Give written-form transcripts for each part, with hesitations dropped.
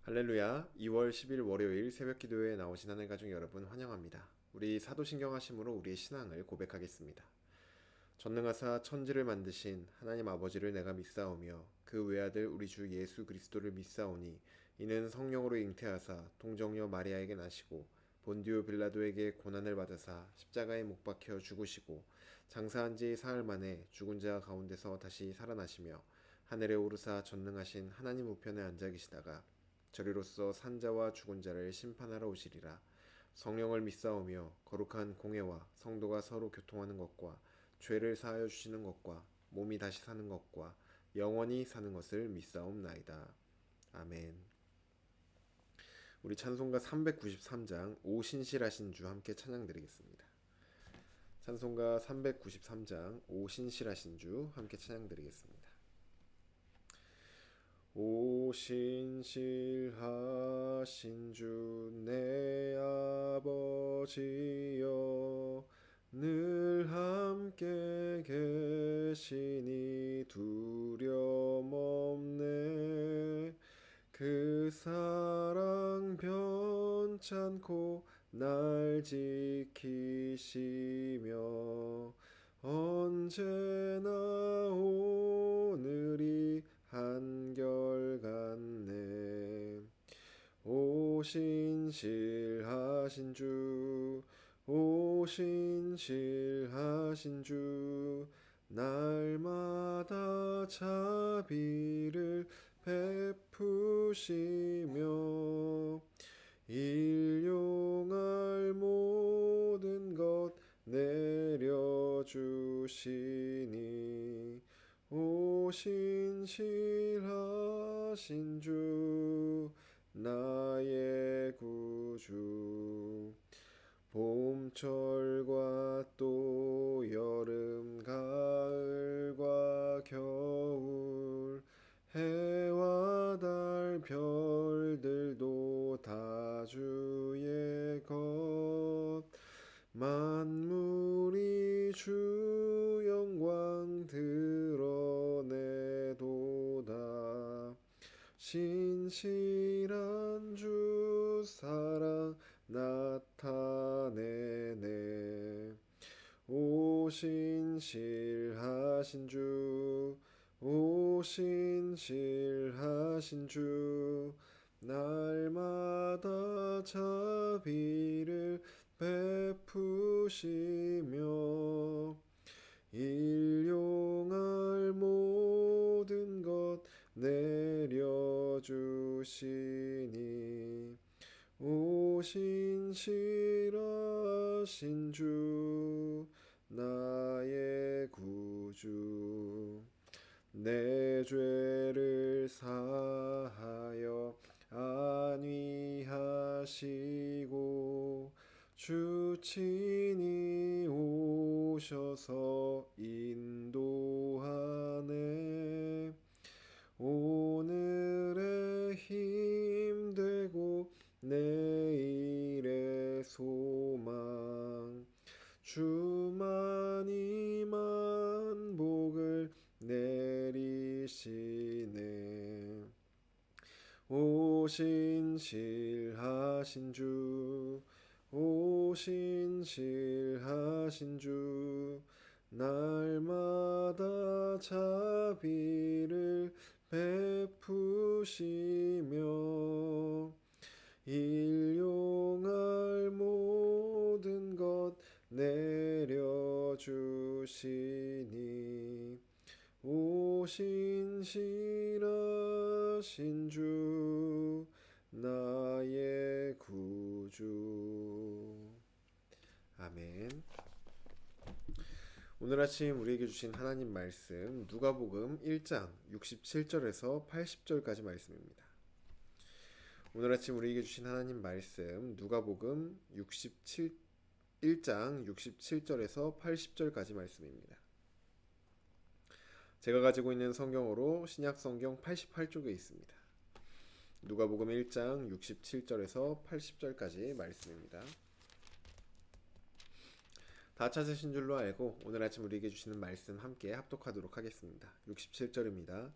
할렐루야. 2월 10일 월요일 새벽 기도회에 나오신 하늘 가족 여러분 환영합니다. 우리 사도신경 하심으로 우리의 신앙을 고백하겠습니다. 전능하사 천지를 만드신 하나님 아버지를 내가 믿사오며 그 외아들 우리 주 예수 그리스도를 믿사오니 이는 성령으로 잉태하사 동정녀 마리아에게 나시고 본디오 빌라도에게 고난을 받으사 십자가에 못 박혀 죽으시고 장사한 지 사흘 만에 죽은 자 가운데서 다시 살아나시며 하늘에 오르사 전능하신 하나님 우편에 앉아 계시다가 저리로서 산자와 죽은 자를 심판하러 오시리라. 성령을 믿사오며 거룩한 공회와 성도가 서로 교통하는 것과 죄를 사하여 주시는 것과 몸이 다시 사는 것과 영원히 사는 것을 믿사옵나이다. 아멘. 우리 찬송가 393장 오신실하신 주 함께 찬양드리겠습니다. 찬송가 393장 오신실하신 주 함께 찬양드리겠습니다. 오신실하신 주 내 아버지여 늘 함께 계시니 두려움 없네. 그 사랑 변찮고 날 지키시며 언제나 오늘이 한결같네. 오신실하신 주 오신실하신 주 날마다 자비를 베푸시며 일용할 모든 것 내려주시니 오신실하신 주 나의 구주. 봄철과 또 여름 가을과 겨울 해와 달 별들도 다 주의 것. 만물이 주 영광 드러내도다. 신실한 주 사랑 나타내네. 오신실하신 주 오신실하신 주 날마다 자비를 베푸시며 일용할 모든 것 내려주시니 오신실하신 주 나의 구주. 내 죄를 사하여 안위하시고 주 친히 오셔서 인도하네. 오늘의 힘되고 내일의 소망 주만이 만복을 내리시네. 오신실하신 주 오신실하신 주 날마다 자비를 베푸시며 일용할 모든 것 내려주시니 오신실하신 주 나의 구주. 아멘. 오늘 아침 우리에게 주신 하나님 말씀 누가복음 1장 67절에서 80절까지 말씀입니다. 오늘 아침 우리에게 주신 하나님 말씀 누가복음 1장 67절에서 80절까지 말씀입니다. 제가 가지고 있는 성경으로 신약 성경 88쪽에 있습니다. 누가복음 1장 67절에서 80절까지 말씀입니다. 다 찾으신 줄로 알고 오늘 아침 우리에게 주시는 말씀 함께 합독하도록 하겠습니다. 67절입니다.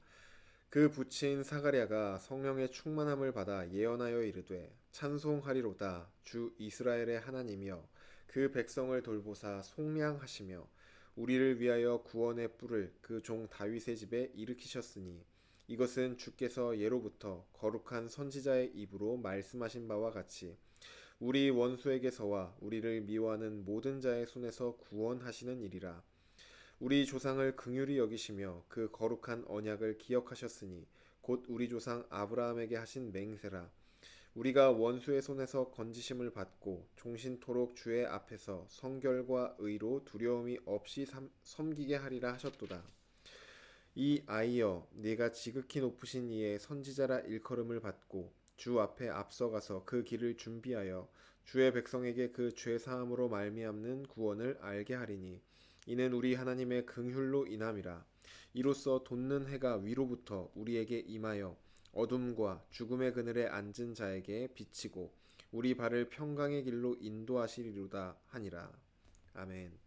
그 부친 사가랴가 성령의 충만함을 받아 예언하여 이르되 찬송하리로다 주 이스라엘의 하나님이여 그 백성을 돌보사 속량하시며 우리를 위하여 구원의 뿔을 그 종 다윗의 집에 일으키셨으니 이것은 주께서 예로부터 거룩한 선지자의 입으로 말씀하신 바와 같이 우리 원수에게서와 우리를 미워하는 모든 자의 손에서 구원하시는 일이라. 우리 조상을 긍휼히 여기시며 그 거룩한 언약을 기억하셨으니 곧 우리 조상 아브라함에게 하신 맹세라. 우리가 원수의 손에서 건지심을 받고 종신토록 주의 앞에서 성결과 의로 두려움이 없이 섬기게 하리라 하셨도다. 이 아이여, 네가 지극히 높으신 이의 선지자라 일컬음을 받고 주 앞에 앞서가서 그 길을 준비하여 주의 백성에게 그 죄 사함으로 말미암는 구원을 알게 하리니 이는 우리 하나님의 긍휼로 인함이라. 이로써 돋는 해가 위로부터 우리에게 임하여 어둠과 죽음의 그늘에 앉은 자에게 비치고 우리 발을 평강의 길로 인도하시리로다 하니라. 아멘.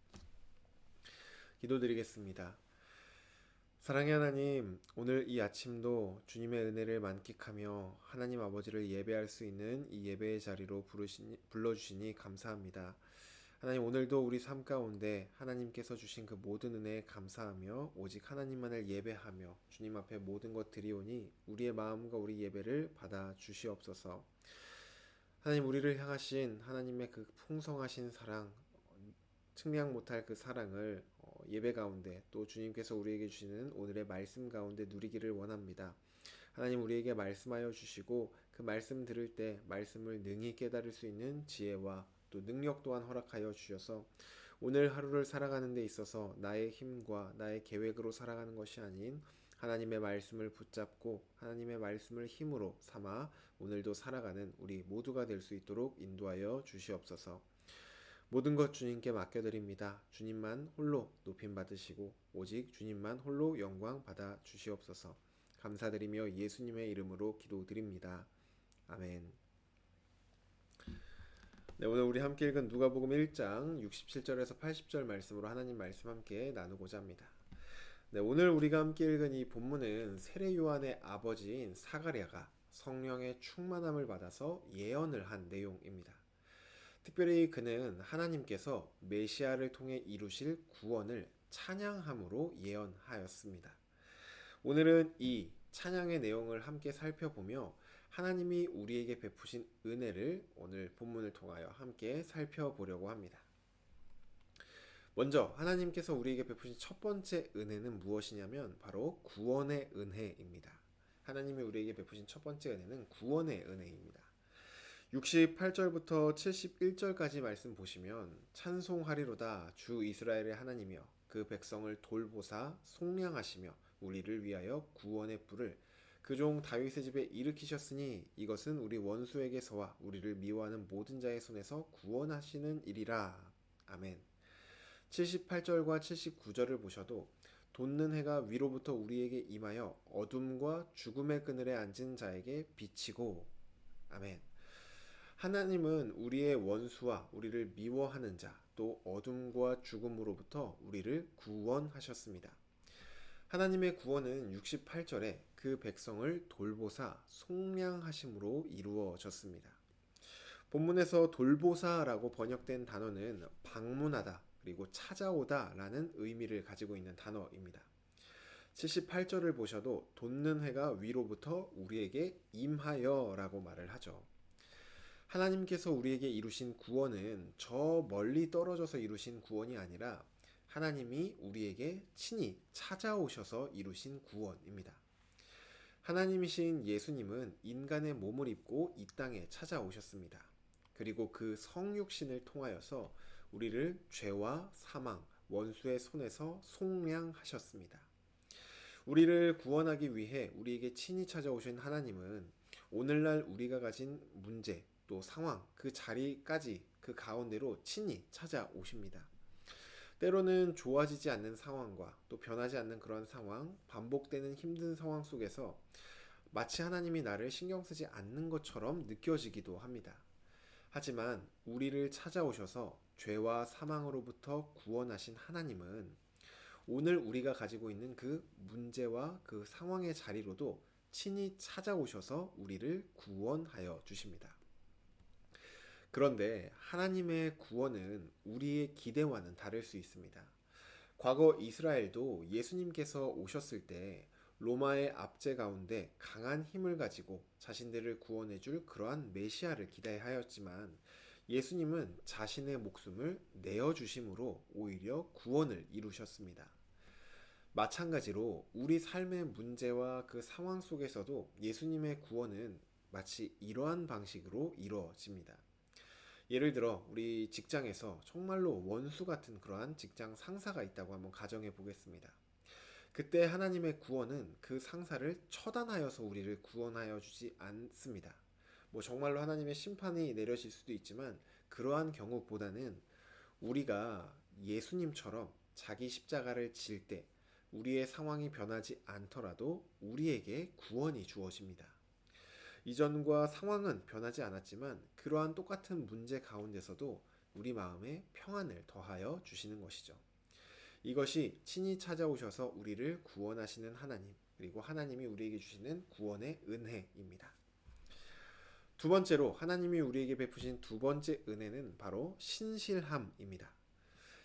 기도드리겠습니다. 사랑의 하나님, 오늘 이 아침도 주님의 은혜를 만끽하며 하나님 아버지를 예배할 수 있는 이 예배의 자리로 불러주시니 감사합니다. 하나님, 오늘도 우리 삶 가운데 하나님께서 주신 그 모든 은혜에 감사하며 오직 하나님만을 예배하며 주님 앞에 모든 것 드리오니 우리의 마음과 우리 예배를 받아 주시옵소서. 하나님, 우리를 향하신 하나님의 그 풍성하신 사랑, 측량 못할 그 사랑을 예배 가운데 또 주님께서 우리에게 주시는 오늘의 말씀 가운데 누리기를 원합니다. 하나님, 우리에게 말씀하여 주시고 그 말씀 들을 때 말씀을 능히 깨달을 수 있는 지혜와 또 능력 또한 허락하여 주셔서 오늘 하루를 살아가는 데 있어서 나의 힘과 나의 계획으로 살아가는 것이 아닌 하나님의 말씀을 붙잡고 하나님의 말씀을 힘으로 삼아 오늘도 살아가는 우리 모두가 될 수 있도록 인도하여 주시옵소서. 모든 것 주님께 맡겨드립니다. 주님만 홀로 높임 받으시고 오직 주님만 홀로 영광 받아 주시옵소서. 감사드리며 예수님의 이름으로 기도드립니다. 아멘. 네, 오늘 우리 함께 읽은 누가복음 1장 67절에서 80절 말씀으로 하나님 말씀 함께 나누고자 합니다. 네, 오늘 우리가 함께 읽은 이 본문은 세례 요한의 아버지인 사가랴가 성령의 충만함을 받아서 예언을 한 내용입니다. 특별히 그는 하나님께서 메시아를 통해 이루실 구원을 찬양함으로 예언하였습니다. 오늘은 이 찬양의 내용을 함께 살펴보며 하나님이 우리에게 베푸신 은혜를 오늘 본문을 통하여 함께 살펴보려고 합니다. 먼저 하나님께서 우리에게 베푸신 첫 번째 은혜는 무엇이냐면 바로 구원의 은혜입니다. 하나님이 우리에게 베푸신 첫 번째 은혜는 구원의 은혜입니다. 68절부터 71절까지 말씀 보시면 찬송하리로다 주 이스라엘의 하나님이여 그 백성을 돌보사 속량하시며 우리를 위하여 구원의 뿔을 그 종 다윗의 집에 일으키셨으니 이것은 우리 원수에게서와 우리를 미워하는 모든 자의 손에서 구원하시는 일이라. 아멘. 78절과 79절을 보셔도 돋는 해가 위로부터 우리에게 임하여 어둠과 죽음의 그늘에 앉은 자에게 비치고. 아멘. 하나님은 우리의 원수와 우리를 미워하는 자, 또 어둠과 죽음으로부터 우리를 구원하셨습니다. 하나님의 구원은 68절에 그 백성을 돌보사 속량하심으로 이루어졌습니다. 본문에서 돌보사라고 번역된 단어는 방문하다 그리고 찾아오다 라는 의미를 가지고 있는 단어입니다. 78절을 보셔도 돋는 해가 위로부터 우리에게 임하여 라고 말을 하죠. 하나님께서 우리에게 이루신 구원은 저 멀리 떨어져서 이루신 구원이 아니라 하나님이 우리에게 친히 찾아오셔서 이루신 구원입니다. 하나님이신 예수님은 인간의 몸을 입고 이 땅에 찾아오셨습니다. 그리고 그 성육신을 통하여서 우리를 죄와 사망, 원수의 손에서 속량하셨습니다. 우리를 구원하기 위해 우리에게 친히 찾아오신 하나님은 오늘날 우리가 가진 문제, 또 상황, 그 자리까지 그 가운데로 친히 찾아오십니다. 때로는 좋아지지 않는 상황과 또 변하지 않는 그런 상황, 반복되는 힘든 상황 속에서 마치 하나님이 나를 신경 쓰지 않는 것처럼 느껴지기도 합니다. 하지만 우리를 찾아오셔서 죄와 사망으로부터 구원하신 하나님은 오늘 우리가 가지고 있는 그 문제와 그 상황의 자리로도 친히 찾아오셔서 우리를 구원하여 주십니다. 그런데 하나님의 구원은 우리의 기대와는 다를 수 있습니다. 과거 이스라엘도 예수님께서 오셨을 때 로마의 압제 가운데 강한 힘을 가지고 자신들을 구원해 줄 그러한 메시아를 기대하였지만 예수님은 자신의 목숨을 내어 주심으로 오히려 구원을 이루셨습니다. 마찬가지로 우리 삶의 문제와 그 상황 속에서도 예수님의 구원은 마치 이러한 방식으로 이루어집니다. 예를 들어 우리 직장에서 정말로 원수 같은 그러한 직장 상사가 있다고 한번 가정해 보겠습니다. 그때 하나님의 구원은 그 상사를 처단하여서 우리를 구원하여 주지 않습니다. 정말로 하나님의 심판이 내려질 수도 있지만 그러한 경우보다는 우리가 예수님처럼 자기 십자가를 질 때 우리의 상황이 변하지 않더라도 우리에게 구원이 주어집니다. 이전과 상황은 변하지 않았지만 그러한 똑같은 문제 가운데서도 우리 마음에 평안을 더하여 주시는 것이죠. 이것이 친히 찾아오셔서 우리를 구원하시는 하나님, 그리고 하나님이 우리에게 주시는 구원의 은혜입니다. 두 번째로 하나님이 우리에게 베푸신 두 번째 은혜는 바로 신실함입니다.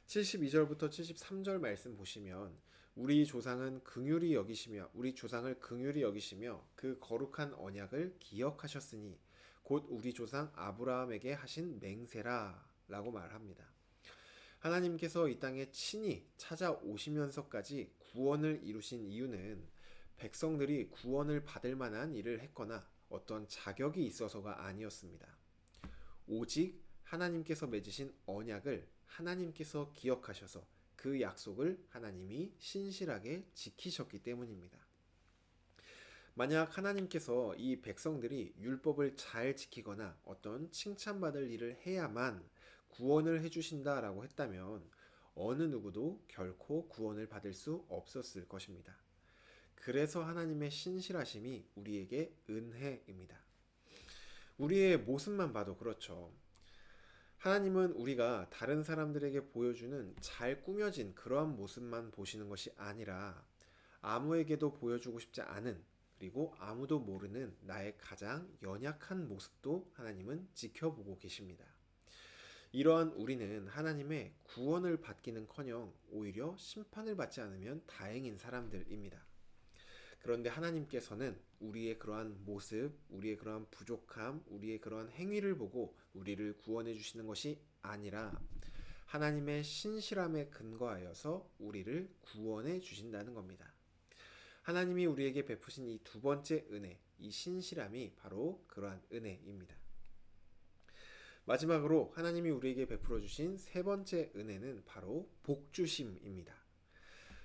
72절부터 73절 말씀 보시면 우리 조상을 긍휼히 여기시며 그 거룩한 언약을 기억하셨으니 곧 우리 조상 아브라함에게 하신 맹세라 라고 말합니다. 하나님께서 이 땅에 친히 찾아오시면서까지 구원을 이루신 이유는 백성들이 구원을 받을 만한 일을 했거나 어떤 자격이 있어서가 아니었습니다. 오직 하나님께서 맺으신 언약을 하나님께서 기억하셔서 그 약속을 하나님이 신실하게 지키셨기 때문입니다. 만약 하나님께서 이 백성들이 율법을 잘 지키거나 어떤 칭찬받을 일을 해야만 구원을 해주신다라고 했다면 어느 누구도 결코 구원을 받을 수 없었을 것입니다. 그래서 하나님의 신실하심이 우리에게 은혜입니다. 우리의 모습만 봐도 그렇죠. 하나님은 우리가 다른 사람들에게 보여주는 잘 꾸며진 그러한 모습만 보시는 것이 아니라 아무에게도 보여주고 싶지 않은, 그리고 아무도 모르는 나의 가장 연약한 모습도 하나님은 지켜보고 계십니다. 이러한 우리는 하나님의 구원을 받기는커녕 오히려 심판을 받지 않으면 다행인 사람들입니다. 그런데 하나님께서는 우리의 그러한 모습, 우리의 그러한 부족함, 우리의 그러한 행위를 보고 우리를 구원해 주시는 것이 아니라 하나님의 신실함에 근거하여서 우리를 구원해 주신다는 겁니다. 하나님이 우리에게 베푸신 이 두 번째 은혜, 이 신실함이 바로 그러한 은혜입니다. 마지막으로 하나님이 우리에게 베풀어 주신 세 번째 은혜는 바로 복주심입니다.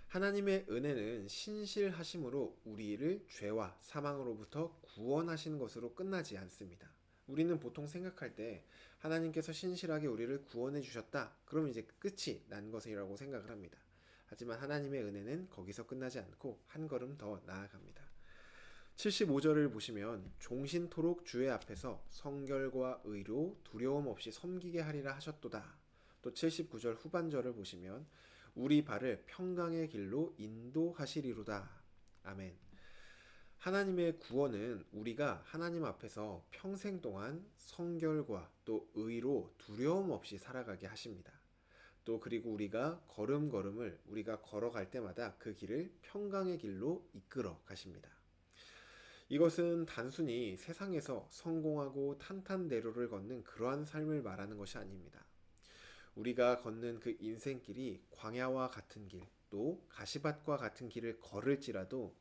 하나님의 은혜는 신실하심으로 우리를 죄와 사망으로부터 구원하시는 것으로 끝나지 않습니다. 우리는 보통 생각할 때 하나님께서 신실하게 우리를 구원해 주셨다. 그러면 이제 끝이 난 것이라고 생각을 합니다. 하지만 하나님의 은혜는 거기서 끝나지 않고 한 걸음 더 나아갑니다. 75절을 보시면 종신토록 주의 앞에서 성결과 의로 두려움 없이 섬기게 하리라 하셨도다. 또 79절 후반절을 보시면 우리 발을 평강의 길로 인도하시리로다. 아멘. 하나님의 구원은 우리가 하나님 앞에서 평생 동안 성결과 또 의로 두려움 없이 살아가게 하십니다. 또 그리고 우리가 걸음걸음을 우리가 걸어갈 때마다 그 길을 평강의 길로 이끌어 가십니다. 이것은 단순히 세상에서 성공하고 탄탄대로를 걷는 그러한 삶을 말하는 것이 아닙니다. 우리가 걷는 그 인생길이 광야와 같은 길, 또 가시밭과 같은 길을 걸을지라도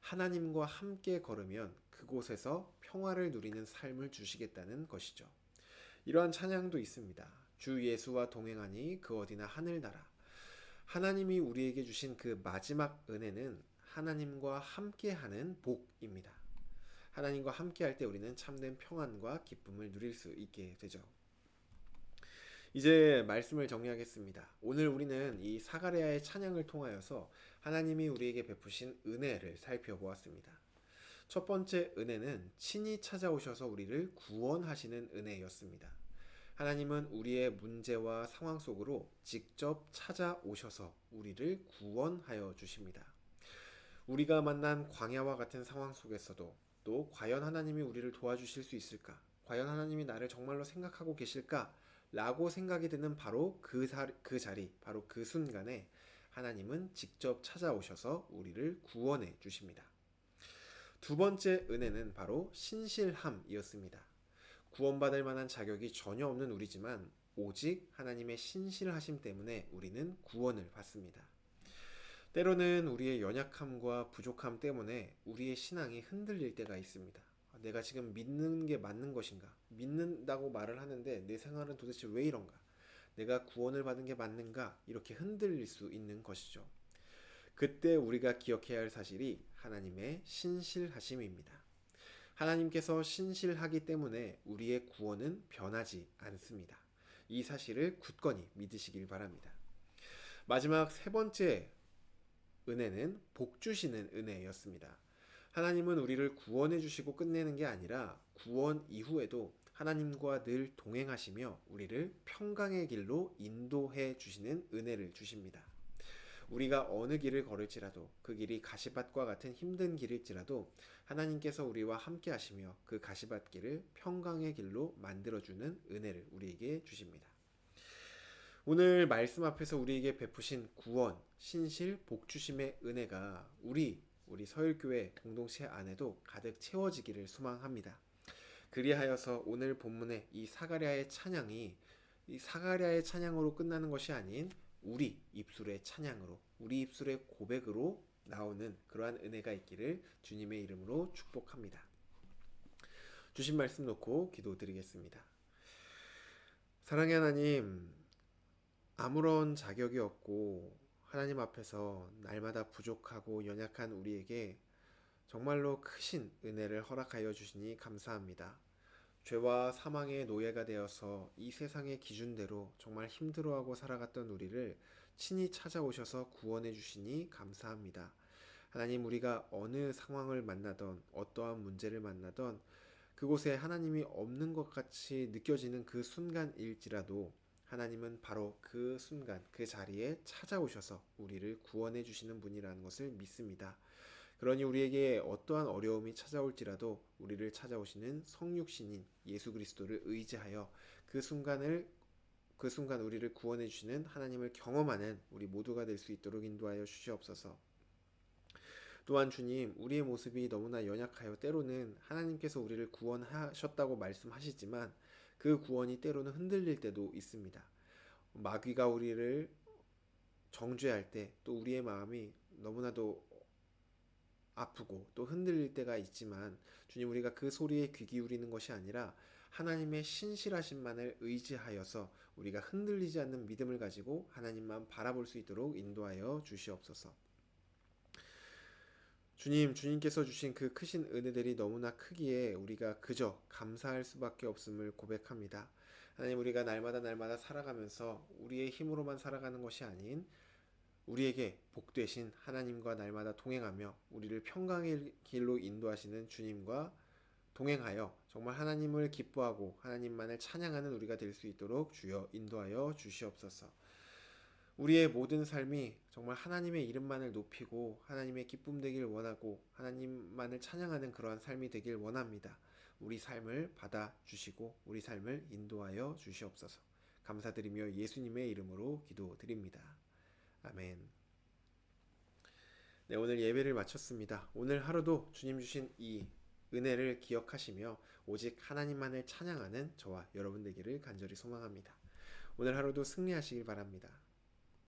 하나님과 함께 걸으면 그곳에서 평화를 누리는 삶을 주시겠다는 것이죠. 이러한 찬양도 있습니다. 주 예수와 동행하니 그 어디나 하늘나라. 하나님이 우리에게 주신 그 마지막 은혜는 하나님과 함께하는 복입니다. 하나님과 함께할 때 우리는 참된 평안과 기쁨을 누릴 수 있게 되죠. 이제 말씀을 정리하겠습니다. 오늘 우리는 이 사가랴의 찬양을 통하여서 하나님이 우리에게 베푸신 은혜를 살펴보았습니다. 첫 번째 은혜는 친히 찾아오셔서 우리를 구원하시는 은혜였습니다. 하나님은 우리의 문제와 상황 속으로 직접 찾아오셔서 우리를 구원하여 주십니다. 우리가 만난 광야와 같은 상황 속에서도 또 과연 하나님이 우리를 도와주실 수 있을까? 과연 하나님이 나를 정말로 생각하고 계실까? 라고 생각이 드는 바로 그 자리, 바로 그 순간에 하나님은 직접 찾아오셔서 우리를 구원해 주십니다. 두 번째 은혜는 바로 신실함이었습니다. 구원받을 만한 자격이 전혀 없는 우리지만 오직 하나님의 신실하심 때문에 우리는 구원을 받습니다. 때로는 우리의 연약함과 부족함 때문에 우리의 신앙이 흔들릴 때가 있습니다. 내가 지금 믿는 게 맞는 것인가? 믿는다고 말을 하는데 내 생활은 도대체 왜 이런가? 내가 구원을 받은 게 맞는가? 이렇게 흔들릴 수 있는 것이죠. 그때 우리가 기억해야 할 사실이 하나님의 신실하심입니다. 하나님께서 신실하기 때문에 우리의 구원은 변하지 않습니다. 이 사실을 굳건히 믿으시길 바랍니다. 마지막 세 번째 은혜는 복 주시는 은혜였습니다. 하나님은 우리를 구원해 주시고 끝내는 게 아니라 구원 이후에도 하나님과 늘 동행하시며 우리를 평강의 길로 인도해 주시는 은혜를 주십니다. 우리가 어느 길을 걸을지라도 그 길이 가시밭과 같은 힘든 길일지라도 하나님께서 우리와 함께 하시며 그 가시밭길을 평강의 길로 만들어주는 은혜를 우리에게 주십니다. 오늘 말씀 앞에서 우리에게 베푸신 구원, 신실, 복주심의 은혜가 우리 서울교회 공동체 안에도 가득 채워지기를 소망합니다. 그리하여서 오늘 본문의 이 사가랴의 찬양이 이 사가랴의 찬양으로 끝나는 것이 아닌 우리 입술의 찬양으로, 우리 입술의 고백으로 나오는 그러한 은혜가 있기를 주님의 이름으로 축복합니다. 주신 말씀 놓고 기도드리겠습니다. 사랑의 하나님, 아무런 자격이 없고 하나님 앞에서 날마다 부족하고 연약한 우리에게 정말로 크신 은혜를 허락하여 주시니 감사합니다. 죄와 사망의 노예가 되어서 이 세상의 기준대로 정말 힘들어하고 살아갔던 우리를 친히 찾아오셔서 구원해 주시니 감사합니다. 하나님, 우리가 어느 상황을 만나던 어떠한 문제를 만나던 그곳에 하나님이 없는 것 같이 느껴지는 그 순간일지라도 하나님은 바로 그 순간 그 자리에 찾아오셔서 우리를 구원해 주시는 분이라는 것을 믿습니다. 그러니 우리에게 어떠한 어려움이 찾아올지라도 우리를 찾아오시는 성육신인 예수 그리스도를 의지하여 그 순간 우리를 구원해 주시는 하나님을 경험하는 우리 모두가 될 수 있도록 인도하여 주시옵소서. 또한 주님, 우리의 모습이 너무나 연약하여 때로는 하나님께서 우리를 구원하셨다고 말씀하시지만 그 구원이 때로는 흔들릴 때도 있습니다. 마귀가 우리를 정죄할 때 또 우리의 마음이 너무나도 아프고 또 흔들릴 때가 있지만 주님, 우리가 그 소리에 귀 기울이는 것이 아니라 하나님의 신실하심만을 의지하여서 우리가 흔들리지 않는 믿음을 가지고 하나님만 바라볼 수 있도록 인도하여 주시옵소서. 주님께서 주신 그 크신 은혜들이 너무나 크기에 우리가 그저 감사할 수밖에 없음을 고백합니다. 하나님, 우리가 날마다 살아가면서 우리의 힘으로만 살아가는 것이 아닌 우리에게 복되신 하나님과 날마다 동행하며 우리를 평강의 길로 인도하시는 주님과 동행하여 정말 하나님을 기뻐하고 하나님만을 찬양하는 우리가 될 수 있도록 주여 인도하여 주시옵소서. 우리의 모든 삶이 정말 하나님의 이름만을 높이고 하나님의 기쁨 되길 원하고 하나님만을 찬양하는 그러한 삶이 되길 원합니다. 우리 삶을 받아주시고 우리 삶을 인도하여 주시옵소서. 감사드리며 예수님의 이름으로 기도드립니다. 아멘. 네, 오늘 예배를 마쳤습니다. 오늘 하루도 주님 주신 이 은혜를 기억하시며 오직 하나님만을 찬양하는 저와 여러분 되기를 간절히 소망합니다. 오늘 하루도 승리하시길 바랍니다.